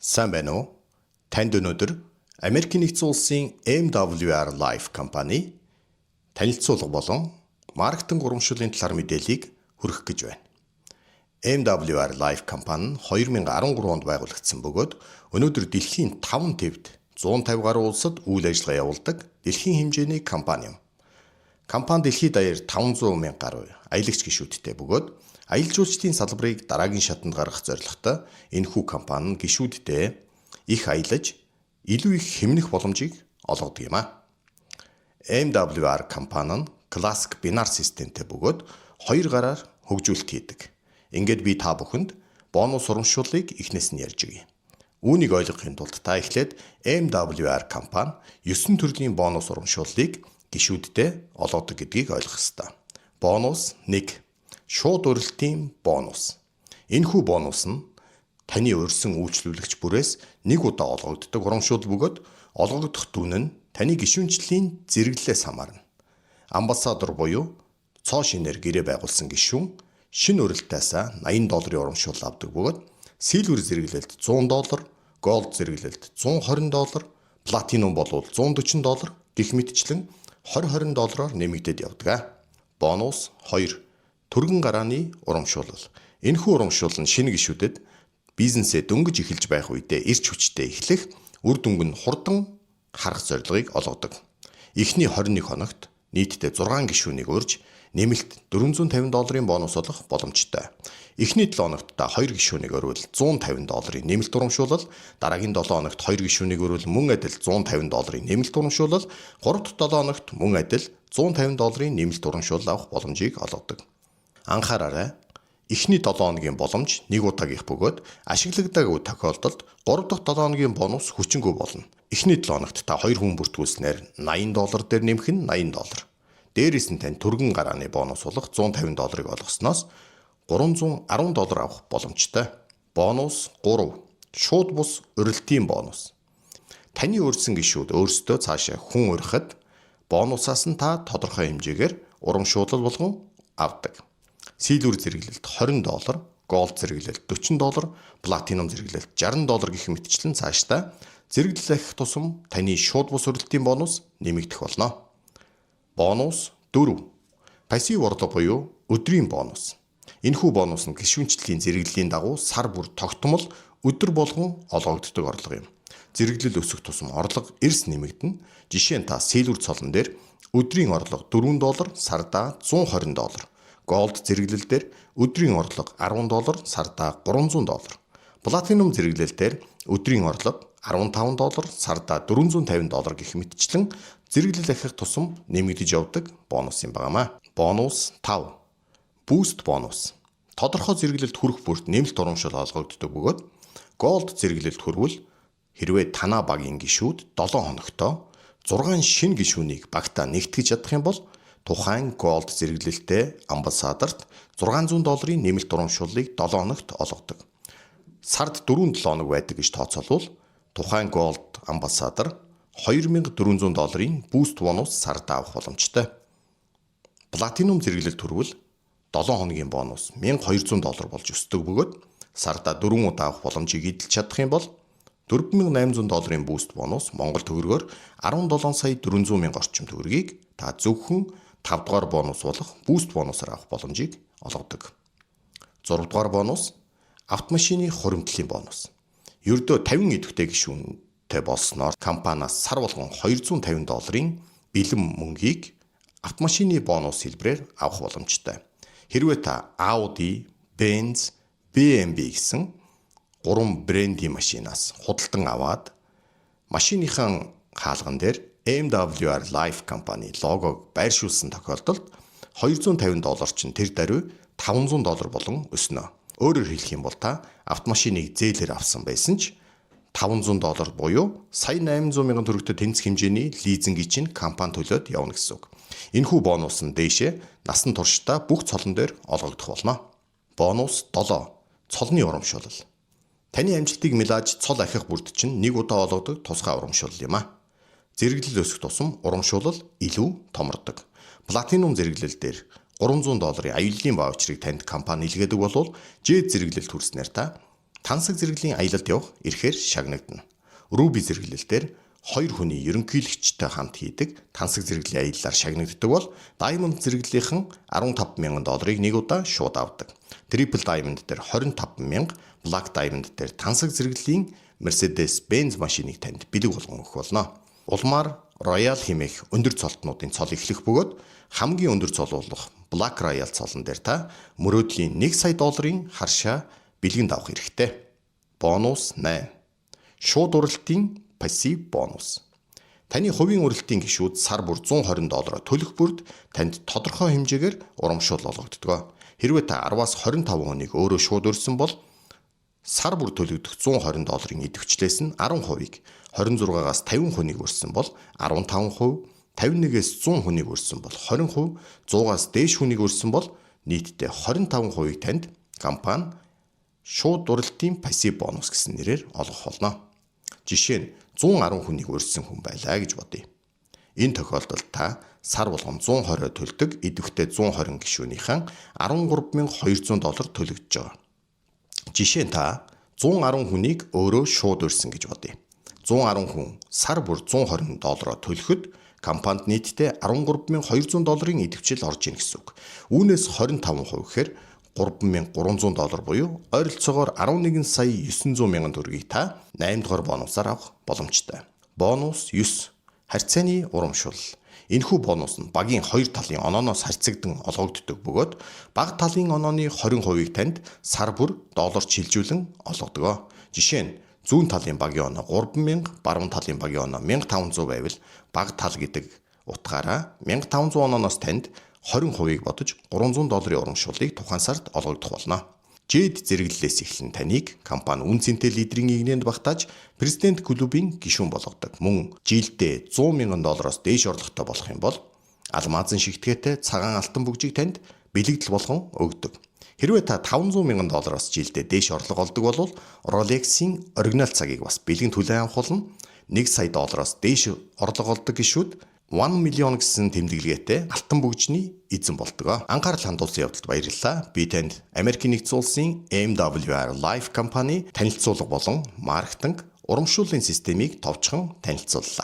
Сайн байна уу? Танд өнөөдөр Америкийн нэгдсэн улсын MWR Life компани танилцуулга болон маркетинг урамшууллын талаар мэдээллийг хүргэх гэж байна. MWR Life компани нь 2013 онд байгуулагдсан бөгөөд өнөөдөр дэлхийн 5 төвд 150 гаруй улсад үйл ажиллагаа явуулдаг дэлхийн хэмжээний компани юм. Компани дэлхийд даяар 500 мянга гаруй аялагч гишүүдтэй бөгөөд аялал жуулчлалын салбарыг дараагийн шатанд гаргах зорилготой энэхүү компани нь гишүүддээ их аялаж, илүү их хэмнэх боломжийг олгодог юм а. MWR компани нь классик бинар системтэй бөгөөд 2 гараар хөгжүүлэлт хийдэг. Ингээд би та бүхэнд бонус урамшууллыг эхнээс нь ярьж өгье. Үүнийг ойлгохын тулд та эхлээд MWR компани 9 төрлийн бонус урамшууллыг гишүүддээ олгодог гэдгийг ойлгох ёстой. Бонус 1. Шууд урилтын бонус. Энэхүү бонус нь таны урьдсан үйлчлүүлэгч бүрээс нэг удаа олгогддог урамшуул бөгөөд олгогдох дүн нь таны гишүүнчлийн зэрэглэлээс хамаарна. Амбассадор буюу цоо шинээр гэрээ байгуулсан гишүүн шинэ урилтаасаа $80 урамшуул авдаг бөгөөд силвер зэрэглэлд $100, голд зэрэглэлд $120, платинум бол $140 гэх мэтчлэн $20 нэмэгдээд явдаг. Бонус 2. Түргэн гарааны урамшуулал. Энэхүү урамшуул нь шинэ гишүүдэд бизнесээ дөнгөж эхэлж байх үедээ эрч хүчтэй эхлэх үр дүнг нь хурдан харах зорилгыг олгодог. Эхний 21 хоногт нийтдээ 6 гишүүнийг урьж нэмэлт $450 бонус олох боломжтой. Эхний 7 хоногт та 2 гишүүнийг өрвөл $150 нэмэлт урамшуулал, дараагийн 7 хоногт 2 гишүүнийг өрвөл мөн адил $150 нэмэлт урамшуулал, 3 дахь 7 хоногт мөн адил $150 нэмэлт урамшуулал авах боломжийг олгодог. Анхаараарай. Эхний 7 хоногийн боломж 1 удаагийнх бөгөөд ашиглагдаагүй тохиолдолд 3 дахь 7 хоногийн бонус хүчингүй болно. Эхний 7 хоногт та 2 хүн бүртгүүлснээр $80 дээр нэмэх нь $80. Дээрээс нь тань түргэн гарааны бонус болох $150-ыг олгосноос $310 авах боломжтой. Бонус 3. Шууд бус урилтын бонус. Таны урьдсан гишүүд өөрсдөө цаашаа хүн урихад бонусаас нь та тодорхой хэмжээгээр урамшуулал болгон авдаг. Силвер зэрэглэлд $20, голд зэрэглэлд $40, платинум зэрэглэлд $60 гэх мэтчлэн цаашдаа зэрэглэл ахих тусам таны шууд бус урилтын бонус нэмэгдэх болно. Бонус 4. Пассив орлого буюу өдрийн бонус. Энэхүү бонус нь гишүүнчлийн зэрэглэлийн дагуу сар бүр тогтмол өдөр болгон олгогддог орлого юм. Зэрэглэл өсөх тусам орлого эрс нэмэгдэнэ. Жишээ нь та силвер цолон дээр өдрийн орлого $4, сардаа $120. Голд зэрэглэл дээр өдрийн орлого $10, сардаа $300. Платинум зэрэглэл дээр өдрийн орлого $15, сардаа $450 гэх мэтчлэн зэрэглэл ахих тусам нэмэгдэж явдаг бонус юм байна. Бонус 5. Буст бонус. Тодорхой зэрэглэлд хүрэх бүрт нэмэлт урамшуул олгогддог бөгөөд голд зэрэглэлд хүрвэл хэрвээ танаа багийн гишүүд 7 хоногтоо 6 шинэ гишүүнийг багтаа нэгтгэж чадах юм бол тухайн голд зэрэглэлтэй амбассадорт $600 нэмэлт урамшууллыг 7 хоногт олгодог. Сард 4-7 хоног байдаг гэж тооцоолвол тухайн голд амбассадор $2400 буст бонус сард авах боломжтой. Платинум зэрэглэлд хүрвэл 7 хоногийн бонус $1200 болж өсдөг бөгөөд сарда 4 удаа авах боломжийг эдэлж чадах юм бол $4800 буст бонус Монгол төгрөгөөр 17,400,000 орчим төгрөгийг та зөвхөн 5 дугаар бонус болох буст бонусаар авах боломжийг олгодог. 6 дугаар бонус автомашины хуримтлалын бонус. Ердөө 50 идэвхтэй гишүүнтэй болсноор компаниас сар болгон $250 бэлэн мөнгийг автомашины бонус хэлбэрээр авах боломжтой. Хэрвээ та Audi, Benz, BMW гэсэн 3 брендийн машинаас худалдан аваад машиныхаа хаалган дээр MWR Life компани логог байршуулсан тохиолдолд $250 чинь тэр даруй $500 болон өснө. Өөрөөр хэлэх юм бол та автомашиныг зээлээр авсан байсан ч $500 буюу сая 800,000 төгрөгтэй тэнцэх хэмжээний лизингийг чинь компани төлөөд явна гэсэн үг. Энэхүү бонус нь дээшээ насан туршдаа бүх цолон дээр олгогдох болно. Бонус 7. Цолны урамшуулал. Таны амжилтыг мэлааж цол ахих бүрд чинь нэг удаа олгодог тусгай урамшуулал юм а. Зэрэглэл өсөх тусам урамшуулал илүү томордог. Платинум зэрэглэл дээр $300 аюулын ваучрыг танд компани илгээдэг болвол J зэрэглэлд хүрснээр та Тансаг зэрэглийн аялалд явах эрхээр шагнагдана. Ruby зэрэглэлээр 2 хүний ерөнхийлөгчтэй хамт хийдэг тансаг зэрэглийн аяллаар шагнагддаг бол Diamond зэрэглэлийнхэн $15,000 нэг удаа шууд авдаг. Triple Diamond дээр 25,000, Black Diamond дээр тансаг зэрэглэлийн Mercedes-Benz машиныг танд бэлэг болгон өгөх болно. Улмаар Royal хэмээх өндөр цолтнуудын цол эхлэх бөгөөд хамгийн өндөр цол болох Black Royal цолон дээр та мөрөөдлийн $1 сая харшаа бэлгэнд авах хэрэгтэй. Бонус 8. Шууд уралтын пассив бонус. Таны хувийн уралтын гишүүд сар бүр $120 төлөх бүрд танд тодорхой хэмжээгээр урамшуул олгогддог. Хэрвээ та 10-аас 25 хүнийг өөрөө шууд урьсан бол сар бүр төлөгдөх $120 идэвхжлээс нь 10%-ийг, 26-аас 50 хүнийг урьсан бол 15%, 51-ээс 100 хүнийг урьсан бол 20%, 100-аас дээш хүнийг урьсан бол нийтдээ 25%-ийг танд компани шууд уралтын пассив бонус гэсэн нэрээр олгох болно. Жишээ нь 110 хүнийг урьсан хүн байлаа гэж бодъё. Энэ тохиолдолд та сар болгон 120 төлдөг идэвхтэй 120 гишүүнийхэн $13,200 төлөгдөж байгаа. Жишээ нь та 110 хүнийг өөрөө шууд урьсан гэж бодъё. 110 хүн сар бүр $120 төлөхөд компанид нийтдээ $13,200 идэвхжил орж ийн гэсэн үг. Үүнээс 25% гэхээр $3,300 буюу ойролцоогоор $11,900,000 та 8 дугаар бонусаар авах боломжтой. Бонус 9. Харьцааны урамшуул. Энэхүү бонус нь багийн 2 талын онооноос харьцагдан олгогддог бөгөөд бага талын онооны 20%-ийг танд сар бүр $1 шилжүүлэн олгодог. Жишээ нь зүүн талын багийн оноо 3,000, баруун талын багийн оноо 1,500 байвал бага тал гэдэг утгаараа 1,500 онооноос танд 20%-ийг бодож $300 урамшууллыг тухайн сард олгогдох болно. Жид зэрэглэлээс эхлэн таныг компани үн цэнтэй лидерийн игнэнд багтааж президент клубын гишүүн болгодог. Мөн жилдээ $100,000 дээш орлоготой болох юм бол алмазын шигтгээтэй цагаан алтан бүгжийг танд бэлэгдэл болгон өгдөг. Хэрвээ та $500,000 жилдээ дээш орлого олдог бол Rolex-ийн оригинал цагийг бас бэлгэн түлээн авах болно. $1 сая дээш орлого олдог гишүүд 1 миллион гэсэн тэмдэглэгээтэй алтан бүгжний эзэн болдог. Анхаарал хандуулсан явдалд баярлалаа. Би танд Америкийн нэгдсэн улсын MWR Life компани танилцуулга болон маркетинг урамшууллын системийг товчхон танилцууллаа.